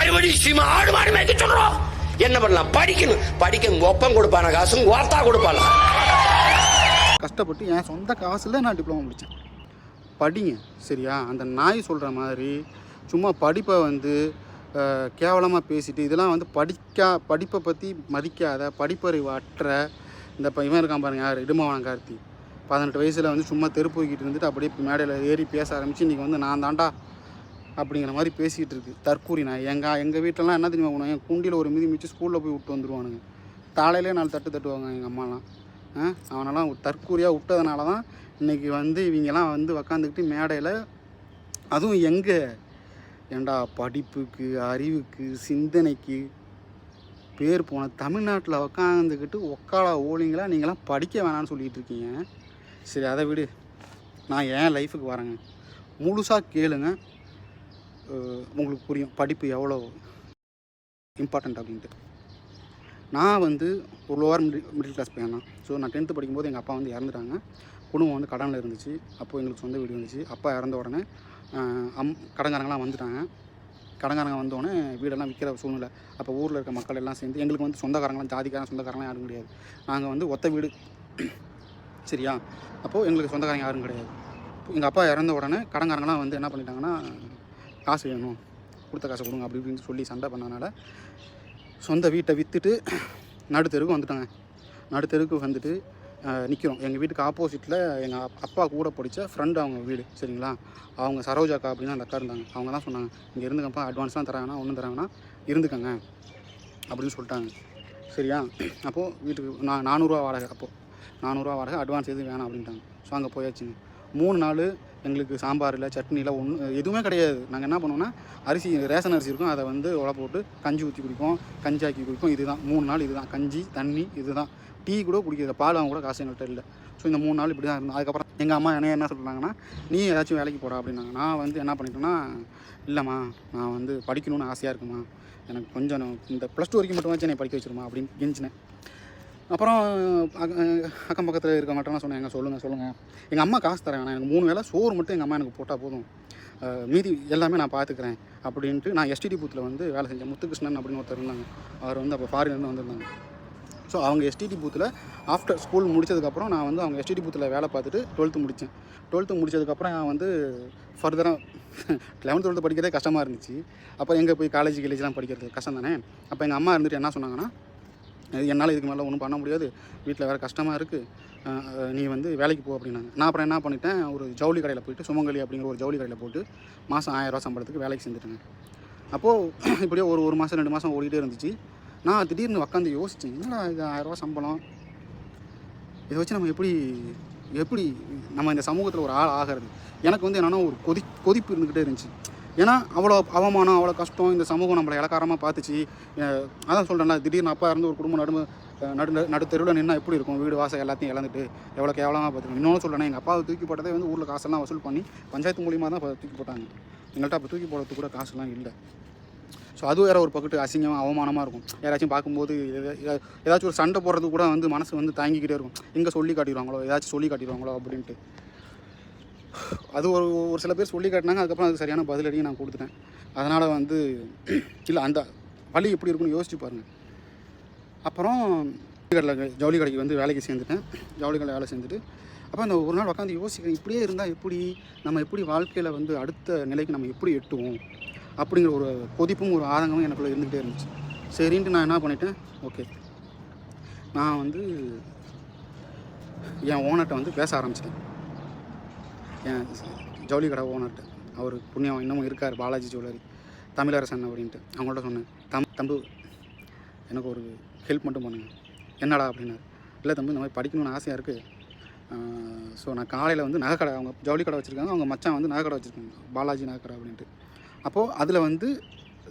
பயமடி சீமா ஆடு மாடு மேய்க்க சொல்றோம். என்ன பண்ணலாம்? படிக்கணும். படிக்க ஒப்பம் கொடுப்பான காசும் ஓர்த்தா கொடுப்பான. கஷ்டப்பட்டு என் சொந்த காசில் நான் டிப்ளமோ முடித்தேன். படிங்க சரியா? அந்த நாய் சொல்கிற மாதிரி சும்மா படிப்பை வந்து கேவலமாக பேசிட்டு இதெல்லாம் வந்து படிப்பை பற்றி மதிக்காத படிப்பறிவு அற்ற இந்த இவன் இருக்கான் பாருங்க, யார்? இடும்பவனம் கார்த்தி. 18 வயசில் வந்து சும்மா தெருப்போக்கிட்டு இருந்துட்டு அப்படியே மேடையில் ஏறி பேச ஆரம்பித்து இன்றைக்கி வந்து நான் தாண்டா அப்படிங்கிற மாதிரி பேசிகிட்டு இருக்குது. தற்கூரி நான் எங்கள் வீட்டிலலாம் என்ன தெரியுமா பண்ணுவாங்க? என் குண்டியில் ஒரு மிதி மிச்சு ஸ்கூலில் போய் விட்டு வந்துடுவானுங்க. தாளையிலே 4 தட்டு தட்டுவாங்க எங்கள் அம்மாலாம். அவனெல்லாம் தற்கூரியாக விட்டதுனால தான் இன்றைக்கி வந்து இவங்கெல்லாம் வந்து உக்காந்துக்கிட்டு மேடையில், அதுவும் எங்கே ஏண்டா படிப்புக்கு அறிவுக்கு சிந்தனைக்கு பேர் போன தமிழ்நாட்டில் உக்காந்துக்கிட்டு ஒக்காலா ஓலிங்களா நீங்களாம் படிக்க வேணான்னு சொல்லிகிட்டு இருக்கீங்க. சரி அதை விடு, நான் என் லைஃபுக்கு வரேங்க. முழுசாக கேளுங்க, உங்களுக்கு புரியும் படிப்பு எவ்வளோ இம்பார்ட்டண்ட் அப்படின்ட்டு. நான் வந்து ஒரு லோவர் மிடில் கிளாஸ் பையன் தான். ஸோ நான் 10th படிக்கும்போது எங்கள் அப்பா வந்து இறந்துட்டாங்க. குடும்பம் வந்து கடனில் இருந்துச்சு. அப்போது எங்களுக்கு சொந்த வீடு இருந்துச்சு. அப்பா இறந்த உடனே கடன்காரங்களாம் வந்துட்டாங்க. கடன்காரங்க வந்தோடனே வீடெல்லாம் விற்கிற சூழ்நிலை. அப்போ ஊரில் இருக்க மக்கள் எல்லாம் சேர்ந்து, எங்களுக்கு வந்து சொந்தக்காரங்களாம் சொந்தக்காரங்களாம் யாரும் கிடையாது. நாங்கள் வந்து ஒத்த வீடு சரியா? அப்போது எங்களுக்கு சொந்தக்காரங்க யாரும் கிடையாது. எங்கள் அப்பா இறந்த உடனே கடன்காரங்களாம் வந்து என்ன பண்ணிட்டாங்கன்னா, காசு வேணும், கொடுத்த காசை கொடுங்க அப்படி இப்படின்னு சொல்லி சண்டை பண்ணனால சொந்த வீட்டை விற்றுட்டு நடுத்தெருக்கு வந்துட்டாங்க. நடுத்தெருக்கு வந்துட்டு நிற்கிறோம். எங்கள் வீட்டுக்கு ஆப்போசிட்டில் எங்கள் அப்பா கூட படித்த ஃப்ரெண்டு அவங்க வீடு சரிங்களா? அவங்க சரோஜாக்கா அப்படின்னு அந்த அக்கா இருந்தாங்க. அவங்க தான் சொன்னாங்க, இங்கே இருந்துக்கப்பா, அட்வான்ஸ்லாம் தராங்கன்னா ஒன்றும் தராங்கன்னா இருந்துக்கங்க அப்படின்னு சொல்லிட்டாங்க சரியா? அப்போது வீட்டுக்கு நான் 400 ரூபா வாடகை, அப்போது 400 ரூபா வாடகை, அட்வான்ஸ் எதுவும் வேணாம் அப்படின்ட்டாங்க. ஸோ அங்கே போயாச்சுங்க. 3 நாள் எங்களுக்கு சாம்பார் இல்லை, சட்னி இல்லை, எதுவுமே கிடையாது. நாங்கள் என்ன பண்ணுவோன்னா, அரிசி ரேஷன் அரிசி இருக்கும், அதை வந்து உலை போட்டு கஞ்சி ஊற்றி குடிப்போம், கஞ்சி ஆக்கி குடிப்போம். இதுதான் 3 நாள், இதுதான் கஞ்சி தண்ணி, இதுதான். டீ கூட குடிக்கிற பால் அவங்க கூட காசு எங்கள்கிட்ட இல்லை. ஸோ இந்த 3 நாள் இப்படி தான் இருந்தோம். அதுக்கப்புறம் எங்கள் அம்மா என்ன சொல்கிறாங்கன்னா, நீ ஏதாச்சும் வேலைக்கு போடா அப்படின்னாங்க. நான் வந்து என்ன பண்ணிட்டேன்னா, இல்லைம்மா நான் வந்து படிக்கணும்னு ஆசையாக இருக்குமா, எனக்கு கொஞ்சம் இந்த +2 வரைக்கும் மட்டும் வச்சு என்னை படிக்க வச்சிருமா அப்படின்னு கெஞ்சினேன். அப்புறம் அக்கம் பக்கத்தில் இருக்க மாட்டேன்னா சொன்னேன், எங்கள் சொல்லுங்கள் எங்கள் அம்மா காசு தரேன் வேணாம், எனக்கு 3 வேளை சோறு மட்டும் எங்கள் அம்மா எனக்கு போட்டால் போதும், மீதி எல்லாமே நான் பார்த்துக்கிறேன் அப்படின்ட்டு நான் எஸ்டிடி பூத்தில் வந்து வேலை செஞ்சேன். முத்துகிருஷ்ணன் அப்படின்னு ஒருத்தர் இருந்தாங்க. அவர் வந்து அப்போ ஃபாரின்லேருந்து வந்திருந்தாங்க. ஸோ அவங்க எஸ்டிடி பூத்தில் ஆஃப்டர் ஸ்கூல் முடித்ததுக்கப்புறம் நான் வந்து அவங்க எஸ்டிடி பூத்தில் வேலை பார்த்துட்டு 12th முடித்தேன். 12th முடித்ததுக்கப்புறம் நான் வந்து ஃபர்தராக 11th 12th படிக்கிறதே கஷ்டமாக இருந்துச்சு. அப்போ எங்கே போய் காலேஜ்லாம் படிக்கிறது கஷ்டம் தானே. அப்போ எங்கள் அம்மா இருந்துட்டு என்ன சொன்னாங்கன்னா, என்னால் இதுக்கு மேலே ஒன்றும் பண்ண முடியாது, வீட்டில் வேறு கஷ்டமாக இருக்குது, நீ வந்து வேலைக்கு போ அப்படின்னாங்க. நான் அப்புறம் என்ன பண்ணிட்டேன், ஒரு ஜவுளி கடையில் போய்ட்டு, சுமங்கலி அப்படிங்கிற ஒரு ஜவுளி கடையில் போட்டு மாதம் 1000 ரூபா சம்பளத்துக்கு வேலைக்கு செஞ்சுட்டேங்க. அப்போது இப்படியே ஒரு மாதம் 2 மாதம் ஓடிட்டே இருந்துச்சு. நான் திடீர்னு உட்காந்து யோசித்தேன், என்னடா இது 1000 ரூபா சம்பளம், இதை வச்சு நம்ம எப்படி நம்ம இந்த சமூகத்தில் ஒரு ஆள் ஆகிறது. எனக்கு வந்து என்னென்னா ஒரு கொதிப்பு இருந்துக்கிட்டே இருந்துச்சு. ஏன்னா அவ்வளோ அவமானம், அவ்வளோ கஷ்டம், இந்த சமூகம் நம்மளை இலக்காரமாக பார்த்துச்சு. அதான் சொல்கிறேன்ல, திடீர்னு அப்பா இருந்து ஒரு குடும்பம் நடுத்தெருவில் நின்னா எப்படி இருக்கும், வீடு வாசல் எல்லாத்தையும் இழந்துட்டு எவ்வளோ கேவலமாக பார்த்துருக்கோம். இன்னொன்று சொல்லணும், எங்கள் அப்பாவை தூக்கி போட்டதே வந்து ஊரில் காசெல்லாம் வசூல் பண்ணி பஞ்சாயத்து மூலியமாக தான் தூக்கி போட்டாங்க. எங்கள்கிட்ட அப்போ தூக்கி போடுறதுக்கு கூட காசுலாம் இல்லை. ஸோ அது வேறு ஒரு பக்கத்து அசிங்கமாக அவமானமாக இருக்கும். யாராச்சும் பார்க்கும்போது ஏதாச்சும் ஒரு சண்டை போடுறதுக்கு கூட வந்து மனசு வந்து தாங்கிக்கிட்டே இருக்கும், எங்கே சொல்லி காட்டிடுவாங்களோ, ஏதாச்சும் சொல்லி காட்டிடுவாங்களோ அப்படின்ட்டு. அது ஒரு சில பேர் சொல்லி காட்டினாங்க. அதுக்கப்புறம் அதுக்கு சரியான பதிலடியும் நான் கொடுத்துட்டேன். அதனால் வந்து இல்லை, அந்த வழி எப்படி இருக்குன்னு யோசிச்சு பாருங்கள். அப்புறம் ஜவுளி கடைக்கு வந்து வேலைக்கு சேர்ந்துட்டேன். ஜவுளி கடையில் வேலை செஞ்சுட்டு அப்போ அந்த ஒரு நாள் உட்காந்து யோசிக்கிறேன், இப்படியே இருந்தால் நம்ம எப்படி வாழ்க்கையில் வந்து அடுத்த நிலைக்கு நம்ம எப்படி எட்டுவோம் அப்படிங்கிற ஒரு கொதிப்பும் ஒரு ஆதங்கமும் எனக்குள்ளே இருந்துகிட்டே இருந்துச்சு. சரின்ட்டு நான் என்ன பண்ணிட்டேன், ஓகே நான் வந்து என் ஓனர்கிட்ட வந்து பேச ஆரம்பிச்சிட்டேன். என் ஜவுளி கடை ஓனர்கிட்ட, அவர் புண்ணியம் இன்னமும் இருக்கார், பாலாஜி ஜுவல்லரி, தமிழரசன் அப்படின்ட்டு. அவங்கள்ட்ட சொன்னேன், தம்பு எனக்கு ஒரு ஹெல்ப் மட்டும் பண்ணுங்கள். என்னடா அப்படின்னாரு. இல்லை தம்பி, இந்த மாதிரி படிக்கணும்னு ஆசையாக இருக்குது. ஸோ நான் காலையில் வந்து நகைக்கடை, அவங்க ஜவுளி கடை வச்சுருக்காங்க, அவங்க மச்சான் வந்து நகைக்கடை வச்சுருக்காங்க, பாலாஜி நகைக்கடை அப்படின்ட்டு. அப்போது அதில் வந்து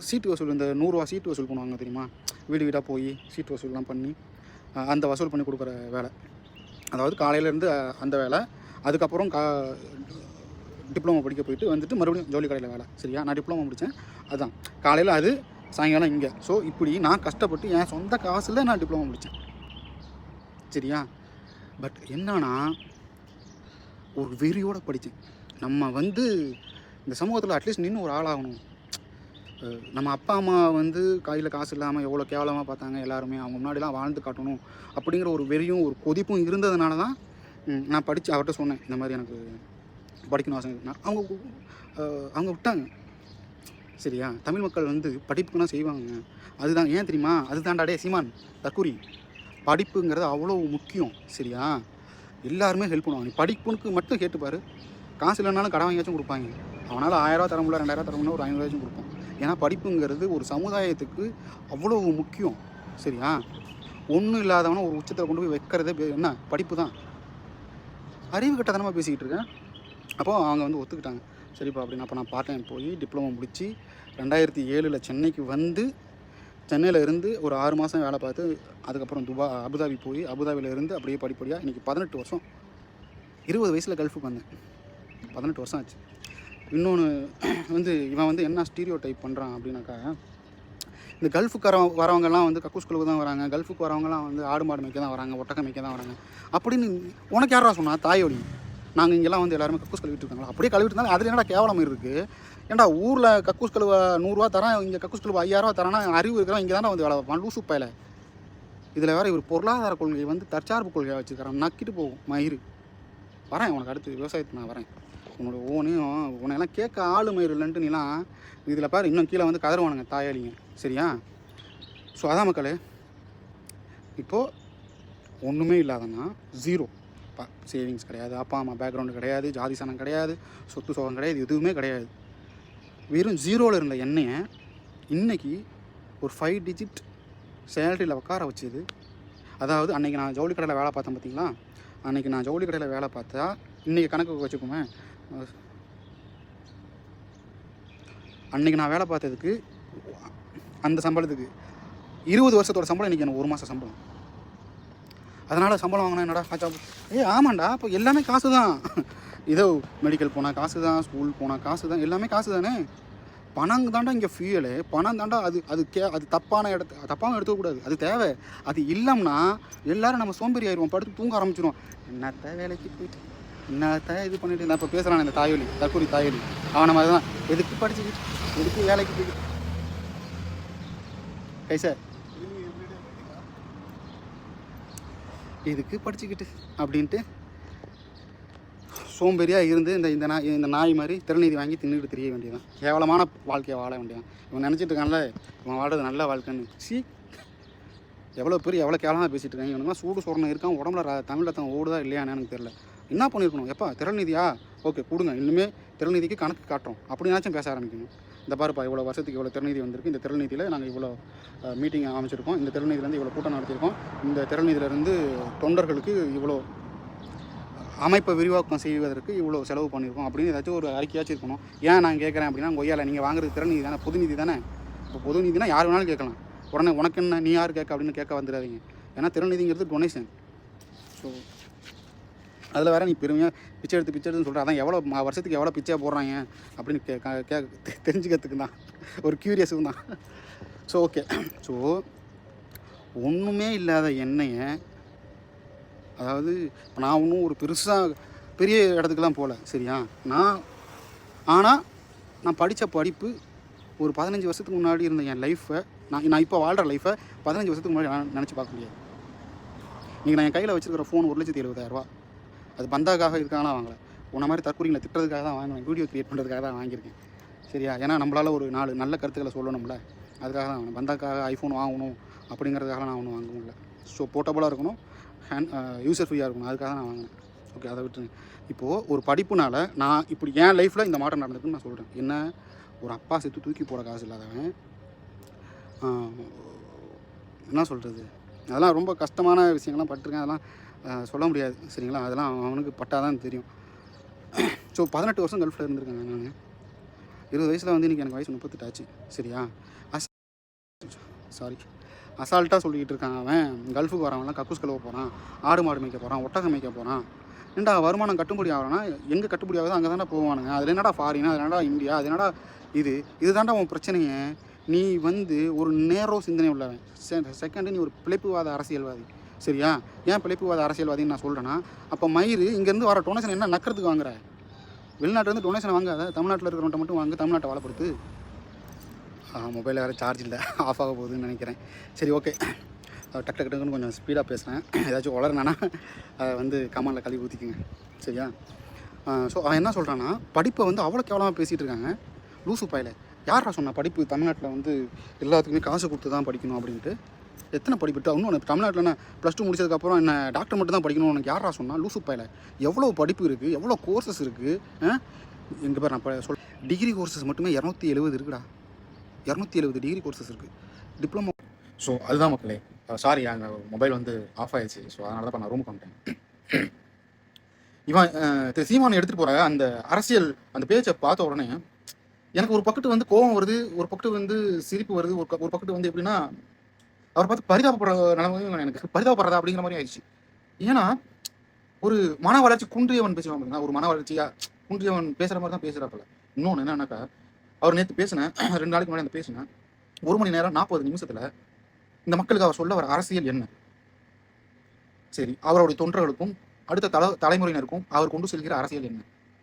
சீட்டு வசூல், இந்த 100 ரூபா சீட்டு வசூல் பண்ணுவாங்க தெரியுமா, வீடு வீடாக போய் சீட்டு வசூல்லாம் பண்ணி அந்த வசூல் பண்ணி கொடுக்குற வேலை. அதாவது காலையிலேருந்து அந்த வேலை, அதுக்கப்புறம் டிப்ளமோ படிக்க போயிட்டு வந்துட்டு மறுபடியும் ஜவுளி கடையில் வேலை. சரியா? நான் டிப்ளமோ முடித்தேன், அதுதான் காலையில், அது சாயங்காலம் இங்கே. ஸோ இப்படி நான் கஷ்டப்பட்டு என் சொந்த காசில் நான் டிப்ளமோ முடித்தேன். சரியா? பட் என்னன்னா, ஒரு வெறியோடு படித்தேன். நம்ம வந்து இந்த சமூகத்தில் அட்லீஸ்ட் நின்று ஒரு ஆளாகணும், நம்ம அப்பா அம்மா வந்து கையில் காசு இல்லாமல் எவ்வளோ கேவலமாக பார்த்தாங்க எல்லாருமே, அவங்க முன்னாடிலாம் வாழ்ந்து காட்டணும் அப்படிங்கிற ஒரு வெறியும் ஒரு கொதிப்பும் இருந்ததுனால தான் நான் படித்து அவர்கிட்ட சொன்னேன், இந்த மாதிரி எனக்கு படிக்கணும் ஆசை இருக்குன்னா. அவங்க விட்டாங்க. சரியா, தமிழ் மக்கள் வந்து படிப்புனா செய்வாங்க. அதுதான் ஏன் தெரியுமா, அதுதான்டா டே சீமான் தற்கூரி, படிப்புங்கிறது அவ்வளோ முக்கியம். சரியா, எல்லாருமே ஹெல்ப் பண்ணுவாங்க. நீ படிப்புனுக்கு மட்டும் கேட்டுப்பார், காசு இல்லைனாலும் கடை வாங்கியாச்சும் கொடுப்பாங்க. அவனால் 1000 தர முடியல, 2000 தர முடியல, ஒரு 500 கொடுப்போம். ஏன்னா படிப்புங்கிறது ஒரு சமுதாயத்துக்கு அவ்வளோ முக்கியம். சரியா, ஒன்றும் இல்லாதவன ஒரு உச்சத்தில் கொண்டு போய் வைக்கிறதே என்ன படிப்பு தான். அறிவு கட்டத்தனமாக பேசிக்கிட்டு இருக்கேன். அப்போது அவங்க வந்து ஒத்துக்கிட்டாங்க. சரிப்பா அப்படின்னு. அப்போ நான் பார்ட் டைம் போய் டிப்ளமோ முடித்து 2007 சென்னைக்கு வந்து, சென்னையில் இருந்து ஒரு 6 மாதம் வேலை பார்த்து, அதுக்கப்புறம் அபுதாபி போய் அபுதாபியில் இருந்து அப்படியே படிப்படியாக இன்றைக்கி 18 வருஷம். 20 வயசில் கல்ஃபுக்கு வந்தேன். 18 வருஷம் ஆச்சு. இன்னொன்று வந்து இவன் வந்து என்ன ஸ்டீரியோ டைப் பண்ணுறான் அப்படின்னாக்கா, இந்த கல்ஃபுக்கு வரவங்கெல்லாம் வந்து கக்கூஸ்குழுக்கு தான் வராங்க, கல்ஃபுக்கு வரவங்கலாம் வந்து ஆடு மாடு மேய்க்க தான் வராங்க, ஒட்டகம் மேய்க்க தான் வராங்க அப்படின்னு உனக்கு யாரா சொன்னா? தாயோடி. நாங்கள் இங்கெல்லாம் வந்து எல்லாருமே கக்கூஸ் கழுவிட்டு இருக்காங்களா? அப்படியே கழுவிட்டு இருந்தாலும் அதில் என்னடா கேவலம் இருக்குது? ஏன்டா ஊரில் கக்கூஸ் கழுவ 100 ரூபா தரான், இங்கே கக்கூஸ் கழுவ 5000 ரூபா தரானா? அறிவு இருக்கிறான் இங்கே தானே வந்து வேலை பார்ப்பான் லூசு பையில. இதில் வேறு இவர் பொருளாதார கொள்கை வந்து தற்சார்பு கொள்கையாக வச்சுருக்கிறான். நக்கிட்டு போகும் மயிறு. வரேன் உனக்கு அடுத்து விவசாயத்துக்கு நான் வரேன். உன்னோட ஓனையும் உன்னையெல்லாம் கேட்க ஆளு மயிறு இல்லைன்ட்டு நீலாம் இதில் பாரு இன்னும் கீழே வந்து கதறுவானுங்க தாயாளிங்க. சரியா, ஸோ அதான் மக்களே, இப்போது ஒன்றுமே இல்லாதன்னா ஜீரோ. சேவிங்ஸ் கிடையாது, அப்பா அம்மா பேக்ரவுண்டு கிடையாது, ஜாதி சனம் கிடையாது, சொத்து சோகம் கிடையாது, எதுவுமே கிடையாது. வெறும் ஜீரோவில் இருந்த எண்ணெயை இன்றைக்கி ஒரு 5 டிஜிட் சேலரியில் உட்கார வச்சுது. அதாவது அன்றைக்கி நான் ஜவுளி கடையில் வேலை பார்த்தேன் பார்த்தீங்களா, அன்றைக்கி நான் ஜவுளி கடையில் வேலை பார்த்தா இன்றைக்கி கணக்கு வச்சுக்கோமே, அன்றைக்கி நான் வேலை பார்த்ததுக்கு அந்த சம்பளத்துக்கு 20 வருஷத்தோட சம்பளம் இன்றைக்கி எனக்கு 1 மாதம் சம்பளம். அதனால் சம்பளம் வாங்கினா என்னடா ஆச்சா? ஆமாண்டா, இப்போ எல்லாமே காசு தான். இதோ மெடிக்கல் போனால் காசு தான், ஸ்கூல் போனால் காசு தான், எல்லாமே காசு தானே. பணம் தாண்டா இங்கே ஃபியூயலு, பணம் தாண்டா. அது தப்பான தப்பாகவும் எடுத்துக்கூடாது, அது தேவை. அது இல்லைன்னா எல்லோரும் நம்ம சோம்பேறி ஆயிடுவோம், படுத்து தூங்க ஆரம்பிச்சிடுவோம். என்னத்த வேலைக்கு போயிட்டு என்னத்த இது பண்ணிட்டு நான் இப்போ பேசுகிறான் இந்த தாயொலி, தற்கூரி தாயொலி. அவனை மாதிரி தான் எதுக்கு படிச்சுக்கிட்டு எதுக்கு வேலைக்கு போயிட்டு சார் இதுக்கு படிச்சுக்கிட்டு அப்படின்ட்டு சோம்பேறியாக இருந்து இந்த நாய் மாதிரி திருநீதி வாங்கி தின்னுட்டு தெரிய வேண்டியதான். கேவலமான வாழ்க்கையை வாழ வேண்டியதான். இவன் நினச்சிட்டு இருக்கான்ல இவன் வாழ்றது நல்ல வாழ்க்கைன்னு. எவ்வளோ பேர் எவ்வளோ கேவலமாக பேசிகிட்டு இருக்காங்க. இவனுக்குலாம் சூடு சொரணம் இருக்கான், உடம்புல தமிழ் ரத்தம் ஓடுதா இல்லையான்னு எனக்கு தெரியல. என்ன பண்ணியிருக்கணும்? எப்பா திறநிதியா ஓகே கொடுங்க, இன்னுமே திறநிதிக்கு கணக்கு காட்டுறோம் அப்படின்னாச்சும் பேச ஆரம்பிக்கணும். இந்த பாருப்பா இவ்வளோ வருஷத்துக்கு இவ்வளோ திறநிதி வந்திருக்கு, இந்த திறநிதியில் நாங்கள் இவ்வளோ மீட்டிங் அமைச்சிருக்கோம், இந்த திறநிதியிலேருந்து இவ்வளோ கூட்டம் நடத்தியிருக்கோம், இந்த திறநிதியிலேருந்து தொண்டர்களுக்கு இவ்வளோ அமைப்பை விரிவாக்கம் செய்வதற்கு இவ்வளோ செலவு பண்ணியிருக்கோம் அப்படின்னு ஏதாச்சும் ஒரு அறிக்கையாச்சும் இருக்கணும். ஏன் நான் கேட்குறேன் அப்படின்னா, கொய்யால நீங்கள் வாங்குறது திறநிதி தானே, பொது நிதி தானே. இப்போ பொது நிதினா யார் வேணாலும் கேட்கலாம். உடனே உனக்கு என்ன நீ யார் கேட்க அப்படின்னு கேட்க வந்துடாதீங்க. ஏன்னா திறநிதிங்கிறது டொனேஷன். ஸோ அதில் வேறு நீ பெருமையாக பிச்சை எடுத்துன்னு சொல்கிற, அதான் எவ்வளோ வருஷத்துக்கு எவ்வளோ பிச்சையாக போடுறாங்க அப்படின்னு தெரிஞ்சுக்கிறதுக்கு தான், ஒரு க்யூரியஸுக்கு தான். ஸோ ஓகே, ஸோ ஒன்றுமே இல்லாத எண்ணெயை, அதாவது இப்போ நான் ஒன்றும் ஒரு பெரிய இடத்துக்குலாம் போகல. சரியா, ஆனால் நான் படித்த படிப்பு ஒரு 15 வருஷத்துக்கு முன்னாடி இருந்த என் லைஃப்பை நான் இப்போ வாழ்கிற லைஃப்பை 15 வருஷத்துக்கு முன்னாடி நான் நினச்சி பார்க்க முடியாது. நீங்கள் நான் என் கையில் வச்சுருக்கிற ஃபோன் 1,70,000 அது பந்தாக்காக இருக்காங்கன்னா வாங்கலை. உன்ன மாதிரி தற்கூரிங்களை திட்டுறதுக்காக தான் வாங்குவேன், வீடியோ க்ரியேட் பண்ணுறதுக்காக தான் வாங்கியிருக்கேன். சரியா, ஏன்னா நம்மளால் ஒரு 4 நல்ல கருத்துக்களை சொல்லணும்ல, அதுக்காக தான் வாங்கினேன். பந்தாக்காக ஐஃபோன் வாங்கணும் அப்படிங்கிறதுக்காக நான் ஒன்றும் வாங்கணும்ல. ஸோ போர்ட்டபுளாக இருக்கணும், யூசர் ஃப்ரீயாக இருக்கணும், அதுக்காக நான் வாங்கினேன். ஓகே, அதை விட்டுருங்க. இப்போது ஒரு படிப்புனால் நான் இப்படி என் லைஃப்பில் இந்த மாற்றம் நடந்திருக்குன்னு நான் சொல்கிறேன். என்ன, ஒரு அப்பா செத்து தூக்கி போட காசு இல்லாதவன், என்ன சொல்கிறது, அதெல்லாம் ரொம்ப கஷ்டமான விஷயங்கள்லாம் பட்டிருக்கேன். அதெல்லாம் சொல்ல முடியாது. சரிங்களா, அதெல்லாம் அவனுக்கு பட்டால் தான் தெரியும். ஸோ 18 வருஷம் கல்ஃபில் இருந்திருக்கேன் நான். 20 வயசில் வந்து இன்றைக்கி எனக்கு வயசு 38 ஆச்சு. சரியா, அசால்ட்டாக சொல்லிக்கிட்டு இருக்கான் அவன். கல்ஃபுக்கு வரவன்லாம் கக்கூஸ் கழுவ போகிறான், ஆடு மாடு மேய்க்க போகிறான், ஒட்டகம் மேய்க்க போகிறான். ஏன்டா வருமானம் கட்டுப்படி ஆகிறனா, எங்கே கட்டுப்படி ஆகுதோ அங்கே தானே போவானுங்க. அதில் என்னடா ஃபாரினா, அது என்னடா இந்தியா, அது என்னடா இது தாண்டா உன் பிரச்சனையே. நீ வந்து ஒரு நேரோ சிந்தனை உள்ளவன். செகண்டு நீ ஒரு பிழைப்புவாத அரசியல்வாதி. சரியா, ஏன் பிழைப்புவாத அரசியல்வாதின்னு நான் சொல்கிறேன்னா, அப்போ மயிறு இங்கேருந்து வர டொனேஷன் என்ன நக்கிறதுக்கு வாங்குற? வெளிநாட்டிலேருந்து டொனேஷன் வாங்காத, தமிழ்நாட்டில் இருக்கிறவன்ட்ட மட்டும் வாங்க, தமிழ்நாட்டை வளப்படுத்து. மொபைலில் வேறு சார்ஜ் இல்லை, ஆஃப் ஆக போகுதுன்னு நினைக்கிறேன். சரி, ஓகே. டக்கு டக்கு டக்குன்னு கொஞ்சம் ஸ்பீடாக பேசுகிறேன். ஏதாச்சும் வளரனா அதை வந்து கமெண்டில் கழுவி ஊற்றிக்குங்க, சரியா? ஸோ அவன் என்ன சொல்கிறான்னா, படிப்பை வந்து அவ்வளோ கேவலமாக பேசிகிட்டு இருக்காங்க. லூசு பாயில் யாரா சொன்னா படிப்பு தமிழ்நாட்டில் வந்து எல்லாத்துக்குமே காசு கொடுத்து தான் படிக்கணும் அப்படின்ட்டு? எத்தனை படிப்புட்டு இன்னும் தமிழ்நாட்டில் என்ன +2 முடிச்சதுக்கப்புறம் என்ன டாக்டர் மட்டும் தான் படிக்கணும் உனக்கு யாரா சொன்னால்? லூசு பாயில் எவ்வளோ படிப்பு இருக்குது, எவ்வளோ கோர்சஸ் இருக்குது. எங்கள் பேர் நான் டிகிரி கோர்சஸ் மட்டுமே 270 இருக்குடா. 270 டிகிரி கோர்சஸ் இருக்குது, டிப்ளமோ. ஸோ அதுதான் மக்களே. சாரி, அங்கே மொபைல் வந்து ஆஃப் ஆயிடுச்சு. ஸோ அதனால தான் நான் ரூமுக்கு வந்துட்டேன். இவன் சீமானை எடுத்துகிட்டு போகிற அந்த அரசியல் அந்த பேச்சை பார்த்த உடனே எனக்கு ஒரு பக்கத்து வந்து கோபம் வருது, ஒரு பக்கத்து வந்து சிரிப்பு வருது, ஒரு பக்கத்து வந்து எப்படின்னா அவரை பார்த்து பரிதாபப்படுற நிலைமையும் எனக்கு பரிதாபப்படுறதா அப்படிங்கிற மாதிரி ஆயிடுச்சு. ஏன்னா ஒரு மன வளர்ச்சி குன்றியவன் பேசுவான் பார்த்தீங்கன்னா, ஒரு மன வளர்ச்சியா குன்றியவன் பேசுகிற மாதிரி தான் பேசுகிறாப்பில்ல. இன்னொன்று என்னன்னாக்கா, அவர் நேற்று பேசினேன் 2 நாளைக்கு முன்னாடி அந்த பேசினேன் 1 மணி நேரம் 40 நிமிஷத்தில் இந்த மக்களுக்கு அவர் சொல்ல வர அரசியல் என்ன? சரி, அவருடைய தொண்டர்களுக்கும் அடுத்த தலைமுறையினருக்கும் அவர் கொண்டு செல்கிற அரசியல் என்ன?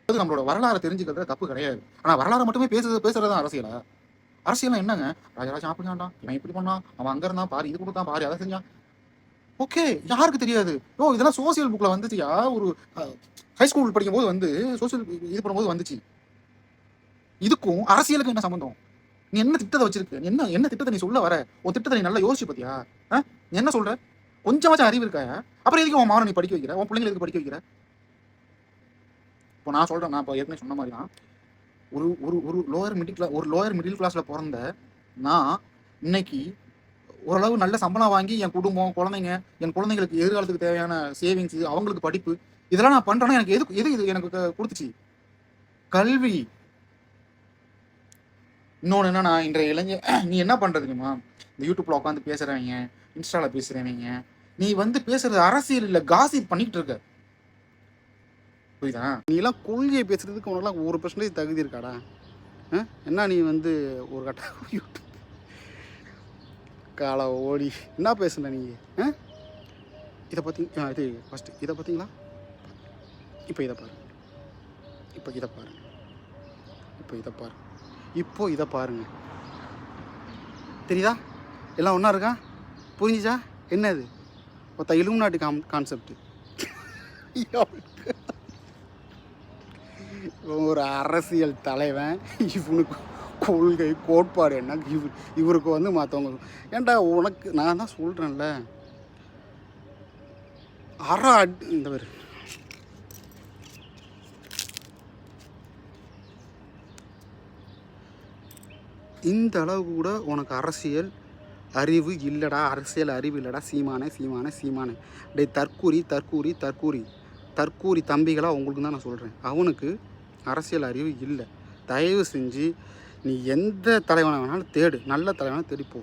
அது நம்மளோட வரலாறு தெரிஞ்சுக்கிறது தப்பு கிடையாது. ஆனால் வரலாறு மட்டுமே பேசுறது தான் அரசியலா? அரசியலாம் என்னங்க? ராஜராஜன் அப்படி ஆண்டான், இவன் இப்படி பண்ணான், அவன் அங்கே இருந்தான் பாரு, இது கொடுத்தான் பாரு, அதை செஞ்சான். ஓகே, யாருக்கு தெரியாது? இதெல்லாம் சோசியல் புக்கில் வந்துச்சுயா. ஒரு ஹைஸ்கூல் படிக்கும்போது வந்து சோசியல் இது பண்ணும்போது வந்துச்சு. இதுக்கும் அரசியலுக்கு என்ன சம்மந்தம்? நீ என்ன திட்டத்தை வச்சிருக்கு? என்ன திட்டத்தை நீ சொல்ல வர? உன் திட்டத்தை நீ நல்லா யோசிச்சு பார்த்தியா? நீ என்ன சொல்ற? கொஞ்சமாச்சும் அறிவு இருக்கா? அப்புறம் எதுக்கு உன் மாவனை நீ படிக்க வைக்கிற? உன் பிள்ளைங்களுக்கு படிக்க வைக்கிற? இப்போ நான் சொல்கிறேன், நான் இப்போ ஏற்கனவே சொன்ன மாதிரி தான், ஒரு லோயர் மிடில் கிளாஸில் பிறந்த நான் இன்னைக்கு ஓரளவு நல்ல சம்பளம் வாங்கி என் குடும்பம், குழந்தைங்க, என் குழந்தைங்களுக்கு எதிர்காலத்துக்கு தேவையான சேவிங்ஸு, அவங்களுக்கு படிப்பு, இதெல்லாம் நான் பண்ணுறேன்னா எனக்கு எது இது எனக்கு கொடுத்துச்சு? கல்வி. இன்னொன்று என்ன, நான் இன்றைய இளைஞர் நீ என்ன பண்ணுறது தெரியுமா? இந்த யூடியூப்பில் உட்காந்து பேசுகிறவங்க, இன்ஸ்டாவில் பேசுகிறவங்க, நீ வந்து பேசுகிறது அரசியல் இல்லை, காசிப் பண்ணிக்கிட்டு இருக்க. புரியுதா? நீலாம் கொள்கையை பேசுகிறதுக்கு உனக்குலாம் 1% தகுதி இருக்காடா? என்ன நீ வந்து ஒரு கட்ட காலை ஓடி என்ன பேசுன நீ? இதை பற்றி இது ஃபஸ்ட்டு இதை பார்த்தீங்களா? இப்போ இதை பாரு, இப்போ இதை பாரு, இப்போ இதை பாரு, இப்போ இதை பாருங்க. தெரியுதா? எல்லாம் ஒன்றா இருக்கா? புரிஞ்சுச்சா? என்னது மொத்த இலுமினாட்டி கான்செப்ட். ஒரு அரசியல் தலைவன், இவனுக்கு கொள்கை கோட்பாடு என்ன? இவருக்கு வந்து மற்றவங்க ஏன்டா உனக்கு நான் தான் சொல்கிறேன்ல, இந்த பேர் இந்த அளவுக்கு கூட உனக்கு அரசியல் அறிவு இல்லைடா, அரசியல் அறிவு இல்லைடா. சீமானே டே தற்கூரி தம்பிகளாக உங்களுக்கு தான் நான் சொல்கிறேன். அவனுக்கு அரசியல் அறிவு இல்லை. தயவு செஞ்சு நீ எந்த தலைவனை வேணாலும் தேடு, நல்ல தலைவனை தேடிப்போ.